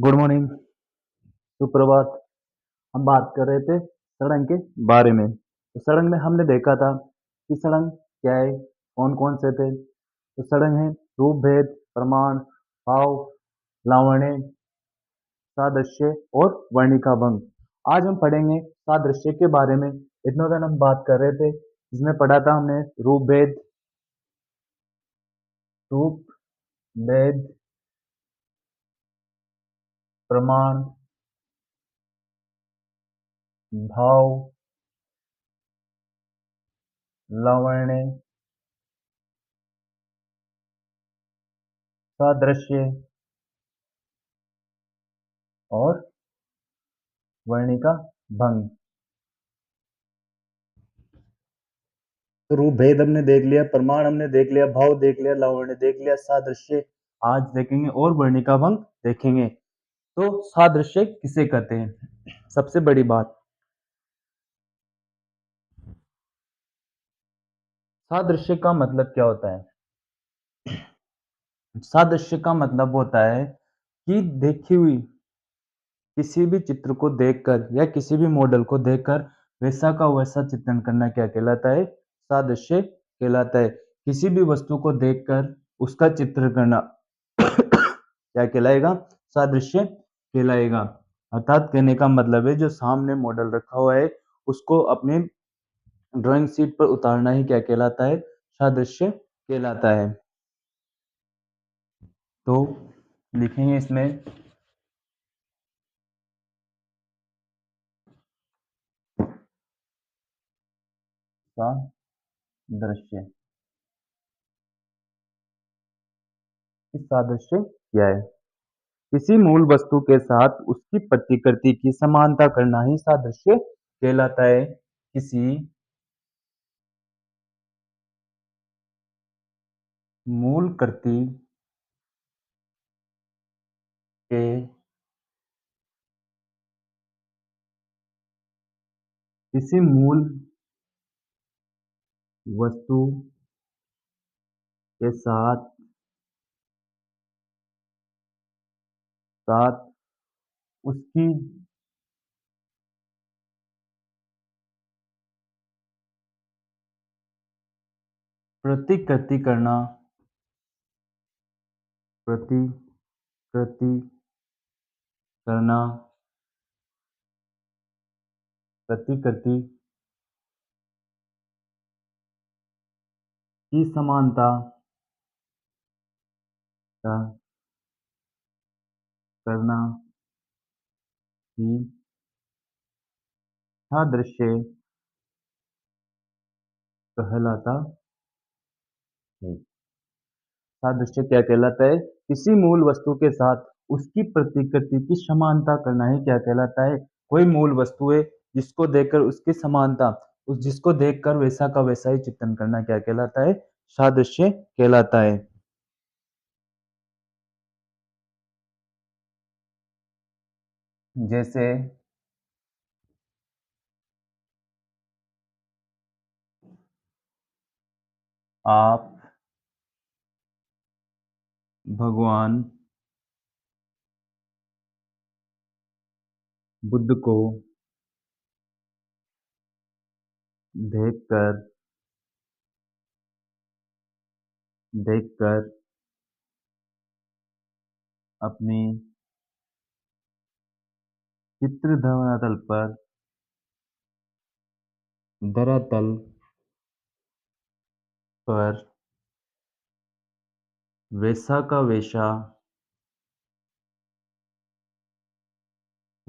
Good morning, सुप्रभात। हम बात कर रहे थे सड़क के बारे में। तो सड़क में हमने देखा था कि सड़क क्या है, कौन-कौन से थे। तो सड़क है रूप, भेद, प्रमाण, भाव, लावण्य, सादृश्य और वर्णिका भंग। आज हम पढ़ेंगे सादृश्य के बारे में। इतना दिन हम बात कर रहे थे, जिसमें पढ़ा था हमने रूप भेद, रूप भेद, प्रमाण, भाव, लावण्य, सादृश्य और वर्णिका भंग। तो रूप भेद हमने देख लिया, प्रमाण हमने देख लिया, भाव देख लिया, लावण्य देख लिया, सादृश्य आज देखेंगे और वर्णिका भंग देखेंगे। तो सादृश्य किसे कहते हैं? सबसे बड़ी बात, सादृश्य का मतलब क्या होता है? सादृश्य का मतलब होता है कि देखी हुई किसी भी चित्र को देखकर या किसी भी मॉडल को देखकर वैसा का वैसा चित्रण करना क्या कहलाता है? सादृश्य कहलाता है। किसी भी वस्तु को देखकर उसका चित्र करना क्या कहलाएगा? सादृश्य कहलाएगा। अर्थात कहने का मतलब है जो सामने मॉडल रखा हुआ है उसको अपने ड्राइंग शीट पर उतारना ही क्या कहलाता है? सादृश्य कहलाता है। तो लिखेंगे इसमें सादृश्य। इस सादृश्य क्या है? किसी मूल वस्तु के साथ उसकी प्रतिकृति की समानता करना ही सादृश्य कहलाता है। किसी मूल कृति के किसी मूल वस्तु के साथ साथ उसकी प्रतिकृति करना, प्रतिकृति करना, प्रतिकृति की समानता का करना ही सादृश्य कहलाता है। सादृश्य क्या कहलाता है? किसी मूल वस्तु के साथ उसकी प्रतिकृति की समानता करना ही क्या कहलाता है? कोई मूल वस्तु है जिसको देखकर उसकी समानता, उस जिसको देखकर वैसा का वैसा ही चित्रण करना क्या कहलाता है? सादृश्य कहलाता है। जैसे आप भगवान बुद्ध को देखकर देखकर अपनी चित्र धरातल पर वैसा का वैसा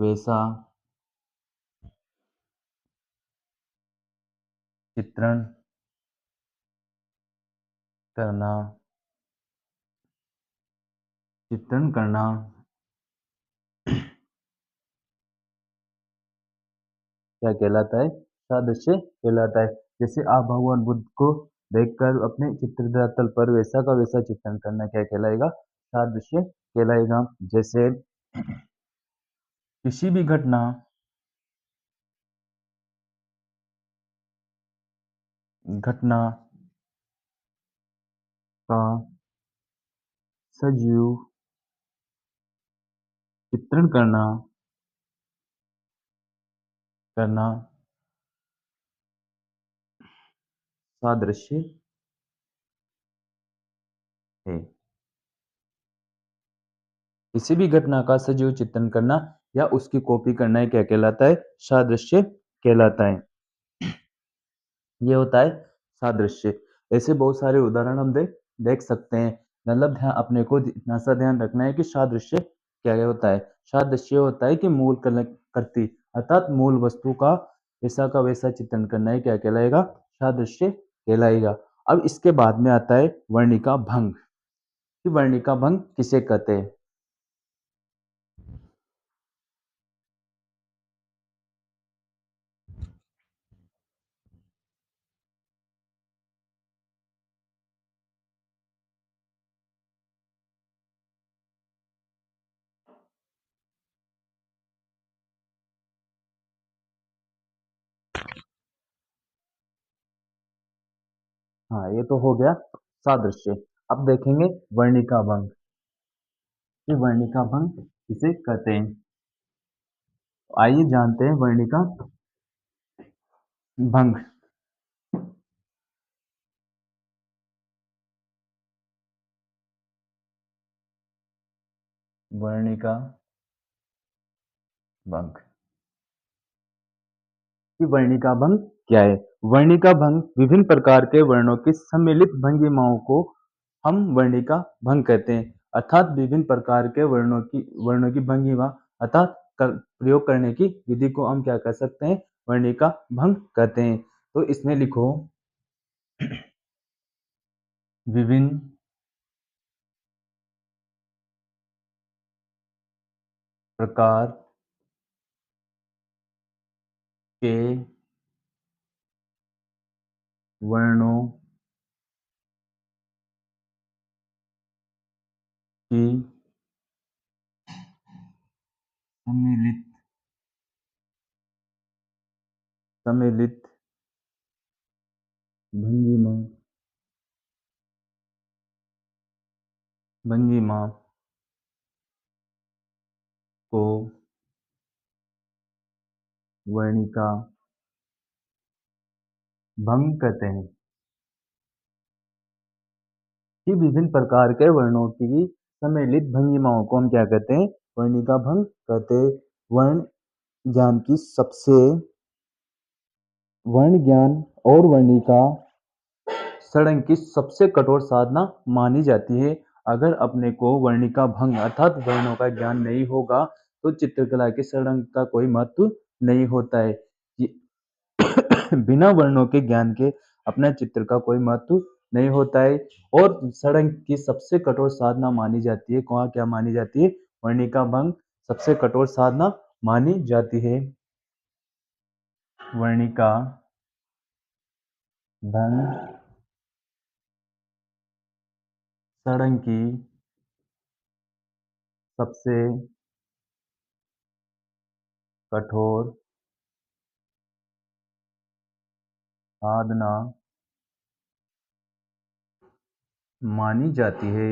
वैसा चित्रण करना चित्रण करना क्या कहलाता है? सादृश्य कहलाता है। जैसे आप भगवान बुद्ध को देखकर अपने चित्र धरातल पर वैसा का वैसा चित्रण करना क्या कहलाएगा? सादृश्य कहलाएगा। जैसे किसी भी घटना का सजीव चित्रण करना करना सादृश्य है। किसी भी घटना का सजीव चित्रण करना या उसकी कॉपी करना ये क्या कहलाता है? सादृश्य कहलाता है। ये होता है सादृश्य। ऐसे बहुत सारे उदाहरण हम देख सकते हैं। मतलब अपने को इतना सा ध्यान रखना है कि सादृश्य क्या होता है। सादृश्य होता है कि मूल करती अर्थात मूल वस्तु का वैसा का वैसा चित्रण करना है क्या कहलाएगा? सादृश्य कहलाएगा। अब इसके बाद में आता है वर्णिका भंग। कि वर्णिका भंग किसे कहते हैं? हाँ, ये तो हो गया सादृश्य। अब देखेंगे वर्णिका भंग। कि वर्णिका भंग किसे कहते हैं? आइए जानते हैं वर्णिका भंग। वर्णिका भंग कि वर्णिका भंग क्या है? वर्णिका भंग विभिन्न प्रकार के वर्णों की सम्मिलित भंगिमाओं को हम वर्णिका भंग कहते हैं। अर्थात विभिन्न प्रकार के वर्णों की भंगिमा अर्थात प्रयोग करने की विधि को हम क्या कह सकते हैं? वर्णिका भंग कहते हैं। तो इसमें लिखो विभिन्न प्रकार के वर्णों की सम्मिलित सम्मिलित भंगिमा भंगिमा को वर्णिका भंग कहते हैं। कि विभिन्न प्रकार के वर्णों की सम्मिलित भंगिमाओं को हम क्या कहते हैं? वर्णिका भंग कहते हैं। वर्ण ज्ञान की सबसे वर्ण ज्ञान और वर्णिका सड़न की सबसे कठोर साधना मानी जाती है। अगर अपने को वर्णिका भंग अर्थात वर्णों का ज्ञान नहीं होगा तो चित्रकला के सड़न का कोई महत्व नहीं होता है। बिना वर्णों के ज्ञान के अपने चित्र का कोई महत्व नहीं होता है। और सड़न की सबसे कठोर साधना मानी जाती है। कौन क्या मानी जाती है? वर्णिका भंग सबसे कठोर साधना मानी जाती है। वर्णिका भंग सड़न की सबसे कठोर साधना मानी जाती है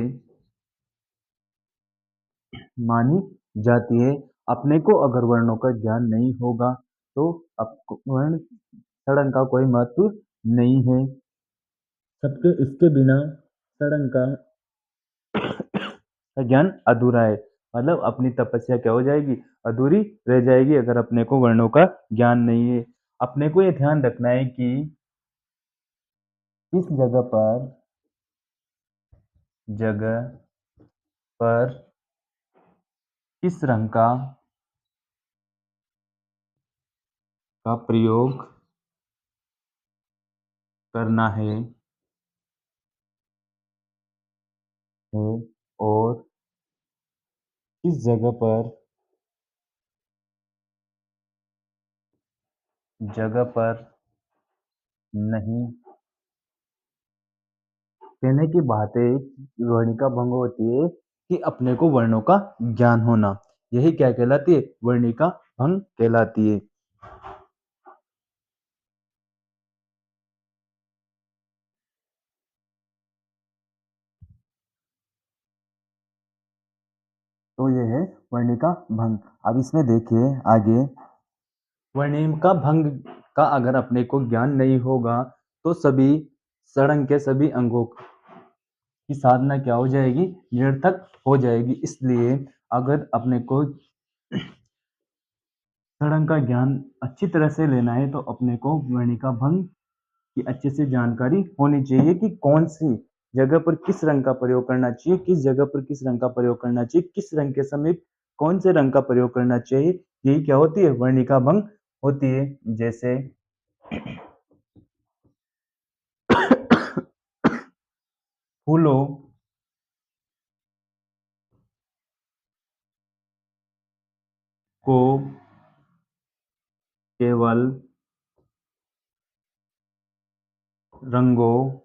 मानी जाती है। अपने को अगर वर्णों का ज्ञान नहीं होगा तो आपको वर्ण सड़न का कोई महत्व नहीं है। सबके इसके बिना सड़न का ज्ञान अधूरा है। मतलब अपनी तपस्या क्या हो जाएगी? अधूरी रह जाएगी अगर अपने को वर्णों का ज्ञान नहीं है। अपने को ये ध्यान रखना है कि इस जगह पर किस रंग का प्रयोग करना है और किस जगह पर नहीं। कहने की बात है वर्णिका भंग होती है कि अपने को वर्णों का ज्ञान होना। यही क्या कहलाती है? वर्णिका भंग कहलाती है। तो ये है वर्णिका भंग। अब इसमें देखिए आगे, वर्णिका भंग का अगर अपने को ज्ञान नहीं होगा तो सभी षडंग के सभी अंगों की साधना क्या हो जाएगी, निरर्थक हो जाएगी। इसलिए अगर अपने को षडंग का ज्ञान अच्छी तरह से लेना है तो अपने को वर्णिका भंग की अच्छे से जानकारी होनी चाहिए कि कौन सी जगह पर किस रंग का प्रयोग करना चाहिए, किस जगह पर किस रंग का प्रयोग करना चाहिए, किस रंग के समीप कौन से रंग का प्रयोग करना चाहिए। यही क्या होती है, वर्णिका भंग होती है। जैसे फूलों को केवल रंगों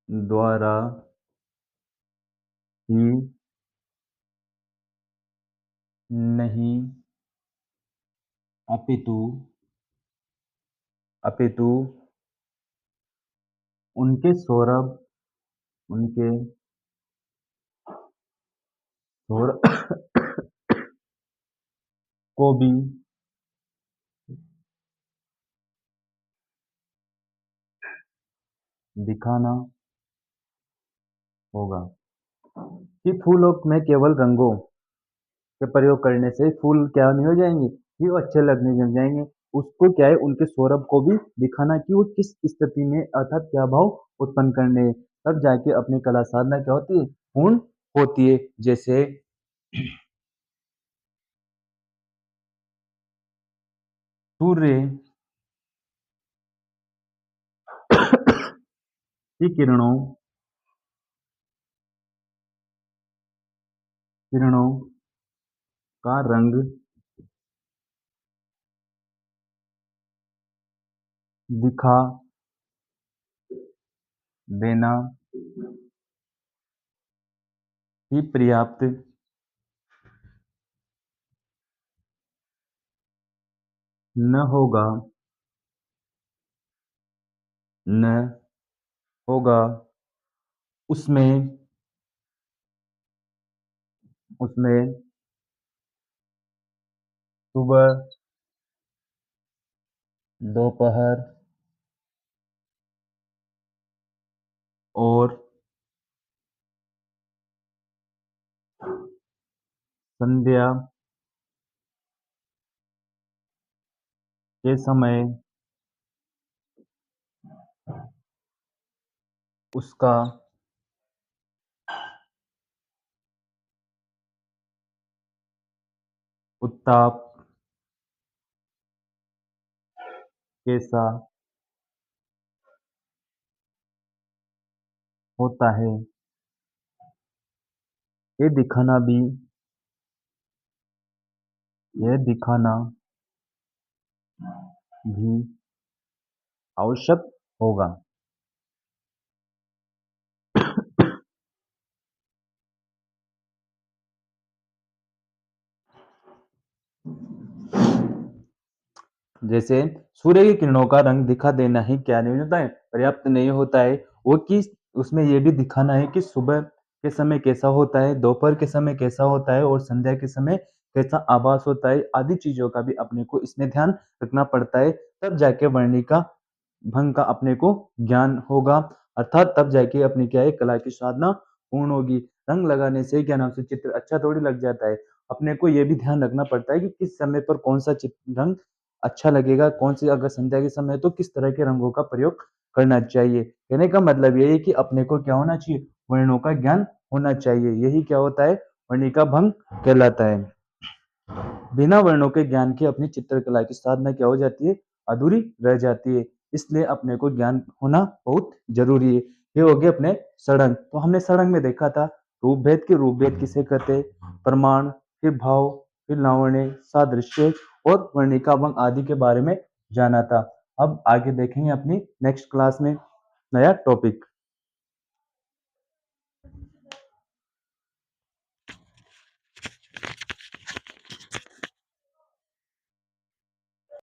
द्वारा ही नहीं, अपितु अपितु उनके सौरभ, उनके सौरभ को भी दिखाना होगा। कि फूलों में केवल रंगों के प्रयोग करने से फूल क्या नहीं हो जाएंगे, ये अच्छे लगने लग जाएंगे। उसको क्या है, उनके सौरभ को भी दिखाना कि वो किस स्थिति में अर्थात क्या भाव उत्पन्न करने, तब जाके अपनी कला साधना क्या होती है, पूर्ण होती है। जैसे सूर्य की किरणों का रंग दिखा देना ही पर्याप्त न होगा, न होगा उसमें उसमें सुबह, दोपहर और संध्या के समय उसका उत्ताप कैसा होता है, ये दिखाना भी, यह दिखाना भी आवश्यक होगा। जैसे सूर्य की किरणों का रंग दिखा देना ही क्या नहीं होता है, पर्याप्त नहीं होता है। वो कि उसमें यह भी दिखाना है कि सुबह के समय कैसा होता है, दोपहर के समय कैसा होता है और संध्या के समय कैसा आभास होता है, आदि चीजों का भी अपने को इसमें ध्यान रखना पड़ता है। तब जाके वर्णिका भंग का अपने को ज्ञान होगा, अर्थात तब जाके अपनी क्या है, कला की साधना पूर्ण होगी। रंग लगाने से क्या नाम से चित्र अच्छा थोड़ी लग जाता है। अपने को यह भी ध्यान रखना पड़ता है कि किस समय पर कौन सा चित्र रंग अच्छा लगेगा, कौन सी अगर संध्या के समय तो किस तरह के रंगों का प्रयोग करना चाहिए। कहने का मतलब यही है कि अपने को क्या होना चाहिए, वर्णों का ज्ञान होना चाहिए। यही क्या होता है, वर्णिका भंग कहलाता है। बिना वर्णों के ज्ञान की अपनी चित्रकला की साधना क्या हो जाती है, अधूरी रह जाती है। इसलिए अपने को ज्ञान होना बहुत जरूरी है। ये हो गए अपने षडंग। तो हमने षडंग में देखा था रूप भेद के, रूप भेद किसे कहते हैं, प्रमाण, फिर भाव, फिर लावण्य, सादृश्य और वर्णिका भंग आदि के बारे में जाना था। अब आगे देखेंगे अपनी नेक्स्ट क्लास में नया टॉपिक।